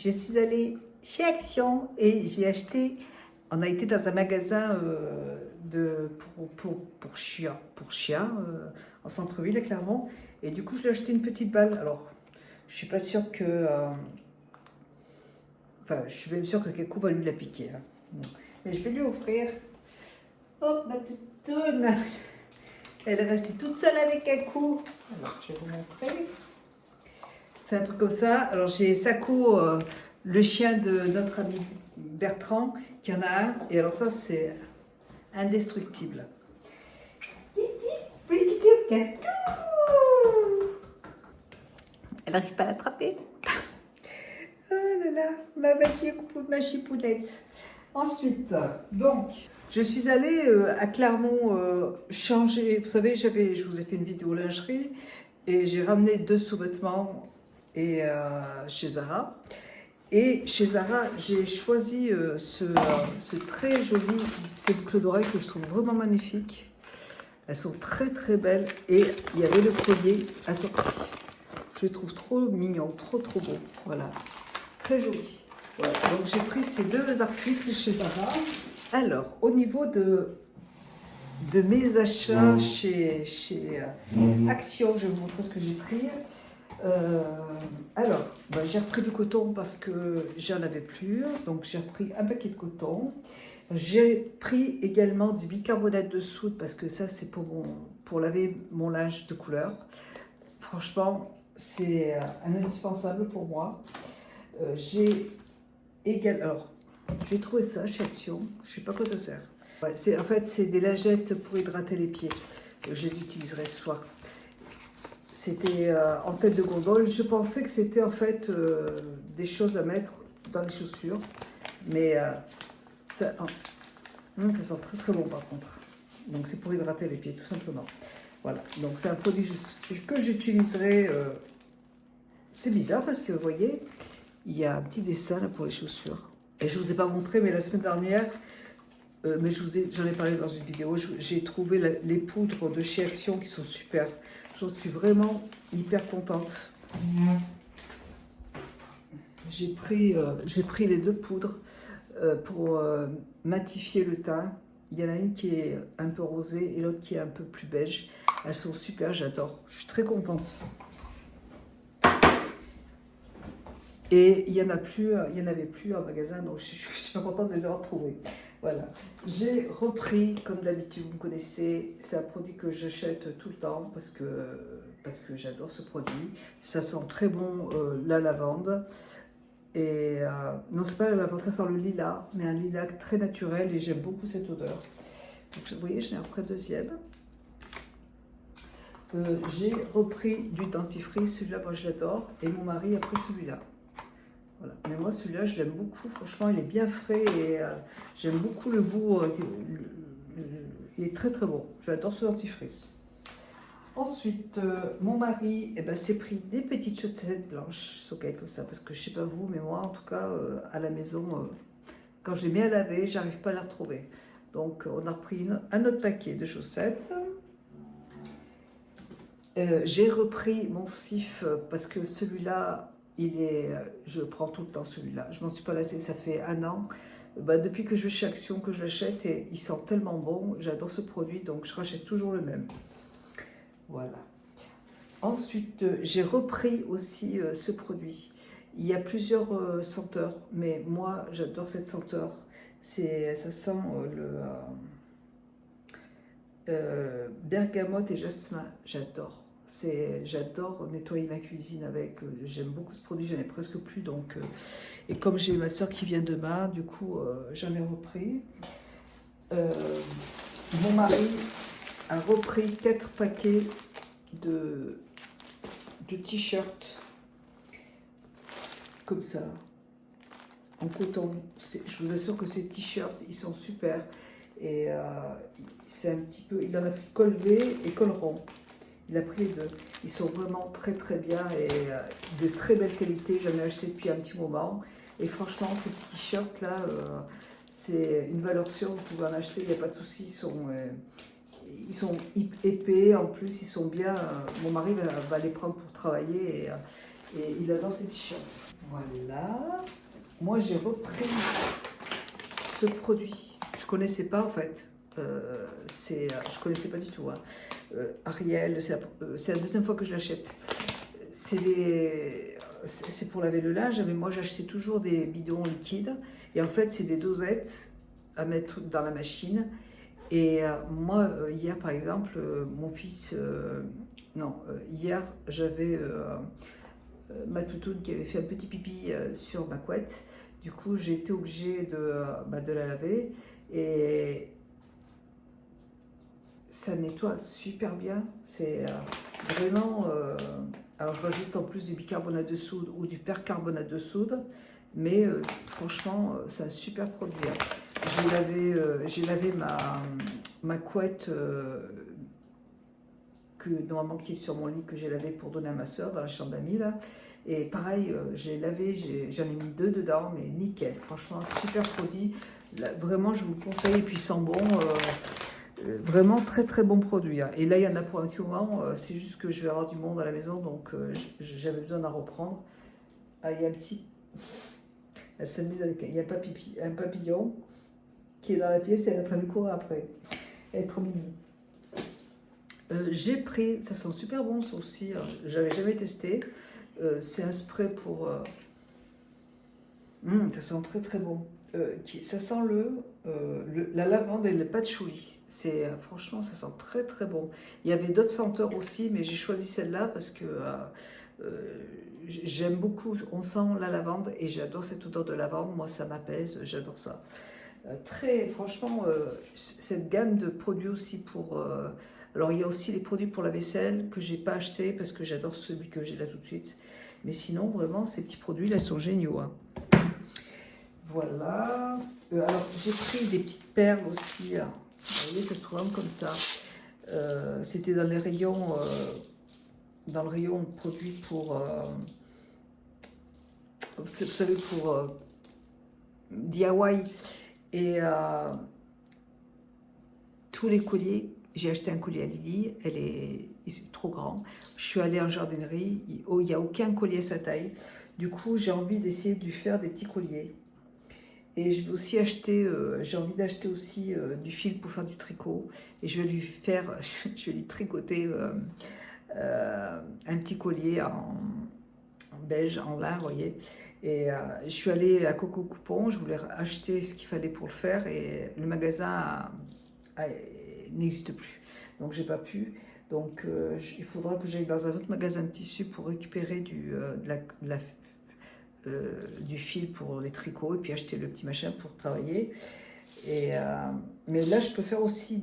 je suis allée chez Action et j'ai acheté, on a été dans un magasin pour chiens en centre-ville à Clermont. Et du coup, je lui ai acheté une petite balle. Alors, je suis pas sûre que... enfin, je suis même sûre que quelqu'un va lui la piquer. Hein. Mais je vais lui offrir. Oh, ma toutoune. Elle est restée toute seule avec un coup. Alors, je vais vous montrer. C'est un truc comme ça. Alors, j'ai Sako, le chien de notre ami Bertrand, qui en a un. Et alors ça, c'est indestructible. Titi, oui, Titi, regarde. Elle n'arrive pas à l'attraper. Oh là là, ma chipounette. Ensuite, donc, je suis allée à Clermont changer. Vous savez, je vous ai fait une vidéo lingerie et j'ai ramené 2 sous-vêtements chez Zara. Et chez Zara, j'ai choisi ce très joli, ces boucles d'oreilles que je trouve vraiment magnifiques. Elles sont très très belles et il y avait le collier assorti. Je les trouve trop mignons, trop beaux. Voilà, très joli. Voilà. Donc j'ai pris ces 2 articles chez Zara. Alors, au niveau de mes achats chez Action, je vais vous montrer ce que j'ai pris. Alors, j'ai repris du coton parce que j'en avais plus, donc j'ai repris un paquet de coton. J'ai pris également du bicarbonate de soude parce que ça c'est pour laver mon linge de couleur. Franchement, c'est un indispensable pour moi. J'ai trouvé ça chez Action, je sais pas quoi ça sert. Ouais, en fait, c'est des lingettes pour hydrater les pieds. Je les utiliserai ce soir. C'était en tête de gondole. Je pensais que c'était en fait des choses à mettre dans les chaussures. Mais ça sent très très bon par contre. Donc c'est pour hydrater les pieds tout simplement. Voilà, donc c'est un produit que j'utiliserai. C'est bizarre parce que vous voyez, il y a un petit dessin là pour les chaussures. Et je ne vous ai pas montré, mais la semaine dernière, mais j'en ai parlé dans une vidéo, j'ai trouvé les poudres de chez Action qui sont super. J'en suis vraiment hyper contente. J'ai pris les 2 poudres pour matifier le teint. Il y en a une qui est un peu rosée et l'autre qui est un peu plus beige. Elles sont super, j'adore. Je suis très contente. Et il n'y en avait plus en magasin, donc je suis pas contente de les avoir trouvés. Voilà. J'ai repris, comme d'habitude, vous me connaissez, c'est un produit que j'achète tout le temps parce que j'adore ce produit. Ça sent très bon la lavande. Et non, c'est pas la lavande, ça sent le lilas, mais un lilas très naturel et j'aime beaucoup cette odeur. Donc, vous voyez, je n'ai repris un deuxième. J'ai repris du dentifrice, celui-là, moi je l'adore, et mon mari a pris celui-là. Voilà. Mais moi, celui-là, je l'aime beaucoup. Franchement, il est bien frais et j'aime beaucoup le goût. Il est très très bon. J'adore ce dentifrice. Ensuite, mon mari s'est pris des petites chaussettes blanches, soquettes comme ça, parce que je sais pas vous, mais moi, en tout cas, à la maison, quand je les mets à laver, j'arrive pas à la retrouver. Donc, on a repris un autre paquet de chaussettes. J'ai repris mon sif parce que celui-là, je prends tout le temps celui-là. Je m'en suis pas lassée, ça fait 1 an. Depuis que je vais chez Action, que je l'achète et il sent tellement bon. J'adore ce produit, donc je rachète toujours le même. Voilà. Ensuite, j'ai repris aussi ce produit. Il y a plusieurs senteurs, mais moi, j'adore cette senteur. Ça sent le bergamote et jasmin. J'adore. J'adore nettoyer ma cuisine avec. J'aime beaucoup ce produit, j'en ai presque plus. Donc, et comme j'ai ma soeur qui vient demain, du coup, j'en ai repris. Mon mari a repris 4 paquets de t-shirts comme ça, en coton. Je vous assure que ces t-shirts, ils sont super. Et c'est un petit peu. Il en a pris col V et col rond. Il a pris les 2. Ils sont vraiment très très bien et de très belle qualité. J'en ai acheté depuis un petit moment. Et franchement, ces petits t-shirts là, c'est une valeur sûre. Vous pouvez en acheter, il n'y a pas de souci. Ils sont épais. En plus, ils sont bien. Mon mari va les prendre pour travailler Et il adore ces t-shirts. Voilà. Moi, j'ai repris ce produit. Je ne connaissais pas, en fait. Je ne connaissais pas du tout. Hein. Ariel, c'est la deuxième fois que je l'achète. C'est pour laver le linge, mais moi, j'achetais toujours des bidons liquides. Et en fait, c'est des dosettes à mettre dans la machine. Et moi, hier, par exemple, mon fils... hier, j'avais ma toutoune qui avait fait un petit pipi sur ma couette. Du coup, j'ai été obligée de la laver. Et ça nettoie super bien. C'est vraiment... alors, je rajoute en plus du bicarbonate de soude ou du percarbonate de soude. Mais franchement, c'est un super produit. J'ai lavé ma couette normalement qui est sur mon lit, que j'ai lavé pour donner à ma soeur dans la chambre d'amis là. Et pareil, j'ai lavé, j'en ai mis 2 dedans, mais nickel. Franchement, super produit. Là, vraiment, je vous le conseille. Et puis, il sent bon. Vraiment très très bon produit. Hein. Et là, il y en a pour un petit moment. C'est juste que je vais avoir du monde à la maison, donc j'avais besoin d'en reprendre. Ah, il y a un petit... Elle s'amuse avec... Il y a un papillon qui est dans la pièce et elle est en train de courir après. Elle est trop mignonne. J'ai pris, ça sent super bon ça aussi, hein. J'avais jamais testé. C'est un spray pour... ça sent très très bon. Ça sent la lavande et le patchouli. Franchement, ça sent très très bon. Il y avait d'autres senteurs aussi, mais j'ai choisi celle-là parce que j'aime beaucoup. On sent la lavande et j'adore cette odeur de lavande. Moi, ça m'apaise, j'adore ça. Franchement, cette gamme de produits aussi pour... alors, il y a aussi les produits pour la vaisselle que j'ai pas acheté parce que j'adore celui que j'ai là tout de suite. Mais sinon, vraiment, ces petits produits là sont géniaux. Hein. Voilà. Alors, j'ai pris des petites perles aussi. Hein. Vous voyez, ça se trouve comme ça. C'était dans les rayons, dans le rayon produits pour, vous savez, pour DIY. Et tous les colliers. J'ai acheté un collier à Lily, il est trop grand. Je suis allée en jardinerie, il n'y a aucun collier à sa taille. Du coup, j'ai envie d'essayer de lui faire des petits colliers. Et je vais aussi acheter, j'ai envie d'acheter aussi du fil pour faire du tricot. Et je vais lui tricoter un petit collier en beige, en lin, vous voyez. Et je suis allée à Coco Coupon, je voulais acheter ce qu'il fallait pour le faire. Et le magasin n'existe plus, donc j'ai pas pu. Donc il faudra que j'aille dans un autre magasin de tissu pour récupérer du fil pour les tricots et puis acheter le petit machin pour travailler. Mais là, je peux faire aussi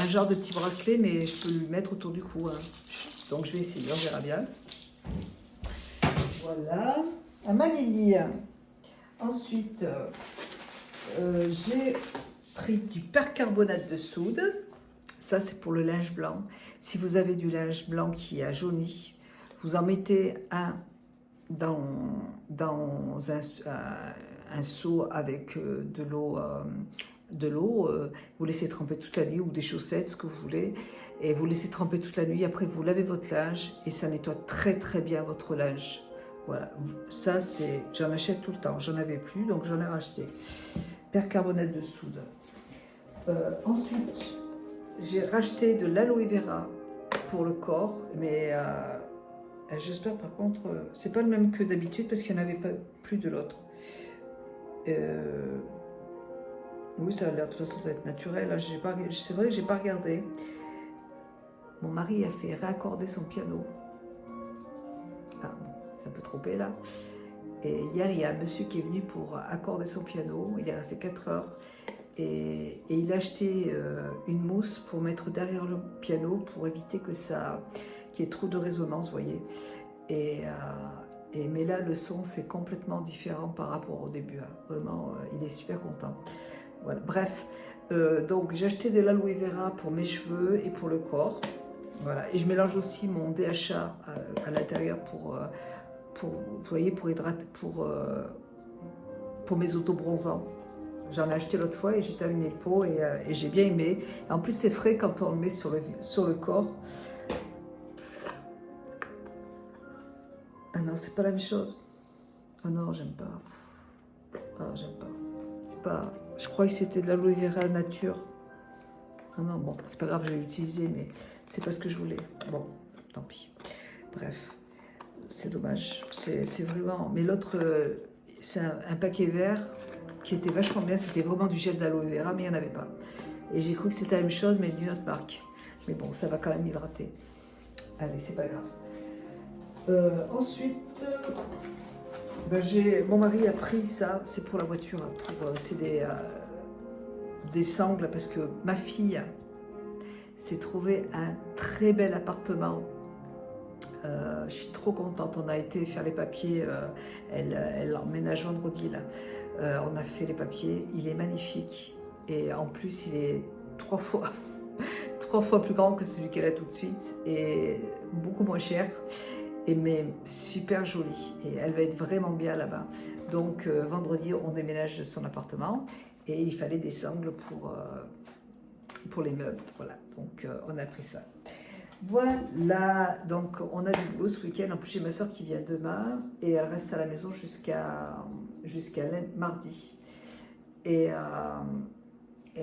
un genre de petit bracelet, mais je peux le mettre autour du cou. Hein. Donc je vais essayer, on verra bien. Voilà, un manili. Ensuite, j'ai pris du percarbonate de soude. Ça, c'est pour le linge blanc. Si vous avez du linge blanc qui a jauni, vous en mettez un dans un seau avec de l'eau. Vous laissez tremper toute la nuit, ou des chaussettes, ce que vous voulez. Et vous laissez tremper toute la nuit. Après, vous lavez votre linge et ça nettoie très très bien votre linge. Voilà. Ça, j'en achète tout le temps. J'en avais plus, donc j'en ai racheté. Percarbonate de soude. Ensuite, j'ai racheté de l'aloe vera pour le corps, mais j'espère par contre, c'est pas le même que d'habitude parce qu'il n'y en avait pas plus de l'autre. Oui, ça a l'air de toute façon d'être naturel. C'est vrai que j'ai pas regardé. Mon mari a fait raccorder son piano. Ah, c'est un peu trompé là. Et hier, il y a un monsieur qui est venu pour accorder son piano. Il est resté 4 heures. Et il a acheté une mousse pour mettre derrière le piano pour éviter qu'il y ait trop de résonance, vous voyez. Mais là, le son, c'est complètement différent par rapport au début. Hein. Vraiment, il est super content. Voilà. Bref, donc j'ai acheté de l'aloe vera pour mes cheveux et pour le corps. Voilà. Et je mélange aussi mon DHA à l'intérieur pour vous voyez, pour hydrater, pour mes autobronzants. J'en ai acheté l'autre fois et j'ai terminé le pot et j'ai bien aimé. Et en plus, c'est frais quand on le met sur le corps. Un non, c'est pas la même chose. Ah non, j'aime pas. Ah, j'aime pas. C'est pas... Je crois que c'était de l'aloe vera nature. Ah non, bon, c'est pas grave, j'ai utilisé, mais c'est pas ce que je voulais. Bon, tant pis. Bref, c'est dommage. C'est vraiment... Mais l'autre, c'est un paquet vert qui était vachement bien. C'était vraiment du gel d'aloe vera, mais il n'y en avait pas. Et j'ai cru que c'était la même chose, mais d'une autre marque. Mais bon, ça va quand même hydrater. Allez, c'est pas grave. Ensuite, ben mon mari a pris ça. C'est pour la voiture. C'est des sangles, parce que ma fille s'est trouvée un très bel appartement. Je suis trop contente. On a été faire les papiers. Elle emménage vendredi là. On a fait les papiers. Il est magnifique. Et en plus, il est 3 fois plus grand que celui qu'elle a tout de suite. Et beaucoup moins cher. Mais super joli. Et elle va être vraiment bien là-bas. Donc, vendredi, on déménage de son appartement. Et il fallait des sangles pour les meubles. Voilà. Donc, on a pris ça. Voilà, donc on a du boulot ce week-end. En plus, j'ai ma soeur qui vient demain et elle reste à la maison jusqu'à mardi. Et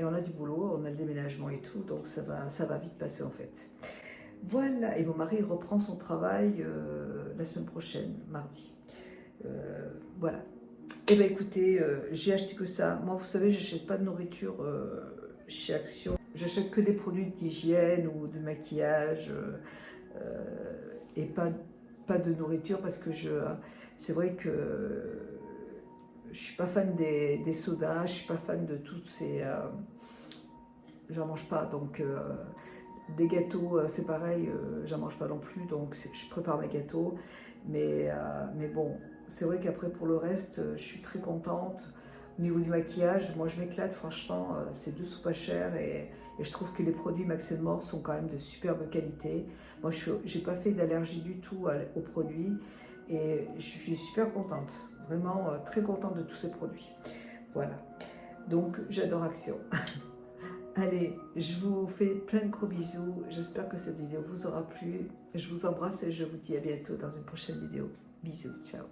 on a du boulot, on a le déménagement et tout, donc ça va vite passer en fait. Voilà, et mon mari reprend son travail la semaine prochaine, mardi. Voilà. Et bien écoutez, j'ai acheté que ça. Moi, vous savez, j'achète pas de nourriture chez Action. J'achète que des produits d'hygiène ou de maquillage et pas de nourriture parce que c'est vrai que je suis pas fan des sodas, je suis pas fan de toutes ces... j'en mange pas, donc des gâteaux, c'est pareil, j'en mange pas non plus, donc je prépare mes gâteaux. Mais bon, c'est vrai qu'après pour le reste, je suis très contente. Au niveau du maquillage, moi je m'éclate, franchement, c'est douce ou pas cher et je trouve que les produits Max & More sont quand même de superbe qualité. Moi je n'ai pas fait d'allergie du tout aux produits et je suis super contente, vraiment très contente de tous ces produits. Voilà, donc j'adore Action. Allez, je vous fais plein de gros bisous, j'espère que cette vidéo vous aura plu. Je vous embrasse et je vous dis à bientôt dans une prochaine vidéo. Bisous, ciao.